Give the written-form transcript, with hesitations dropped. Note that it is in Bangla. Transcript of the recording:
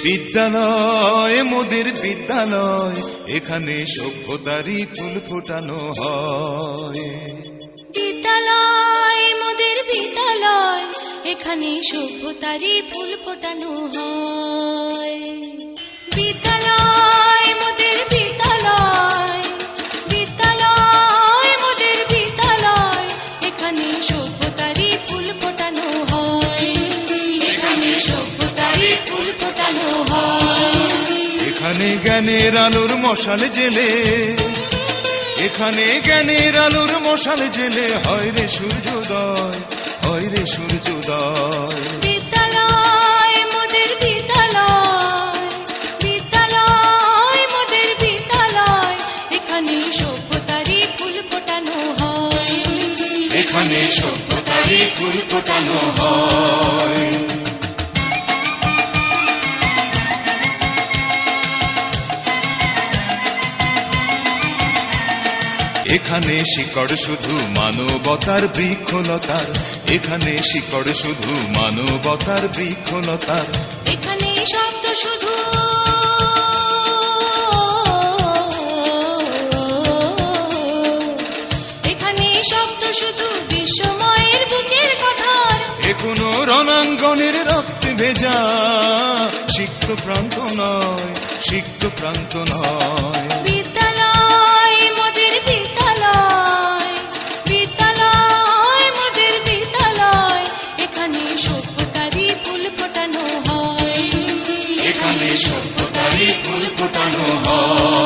বিদ্যালয় মোদের বিদ্যালয়, এখানে সভ্যতারই ফুল ফোটানো হয়। বিদ্যালয় মোদের বিদ্যালয়, এখানে সভ্যতারই ফুল ফোটানো হয়। বিদ্যালয় মোদের বিদ্যালয়, বিদ্যালয় মোদের বিদ্যালয়, এখানে সভ্যতারই ফুল ফোটানো হয়। এখানে সভ্যতারই ফুল ফোটানো হয়। এখানে জ্ঞানের আলোর মশাল জেলে, এখানে জ্ঞানের আলোর মশাল জেলে হয় রে সূর্যোদয়, হয় রে সূর্যোদয়। বিদ্যালয় মোদের বিদ্যালয়, বিদ্যালয় মোদের বিদ্যালয়, এখানে সভ্যতারই ফুল ফোটানো হয়। এখানে সভ্যতারই ফুল ফোটানো হয়। এখানে শিকড় শুধু মানবতার বৃক্ষলতার, এখানে শিকড় শুধু মানবতার বৃক্ষলতার। এখানে শব্দ শুধু, এখানে শব্দ শুধু বিশ্বময়ের বুকের কথার। এখনো রণাঙ্গনের রক্তে ভেজা সিক্ত প্রান্ত নয়, সিক্ত প্রান্ত নয়। বিদ্যালয় মোদের বিদ্যালয়, বিদ্যালয় মোদের বিদ্যালয়, এখানে সভ্যতারই ফুল ফোটানো হয়। এখানে সভ্যতারই ফুল ফোটানো হয়।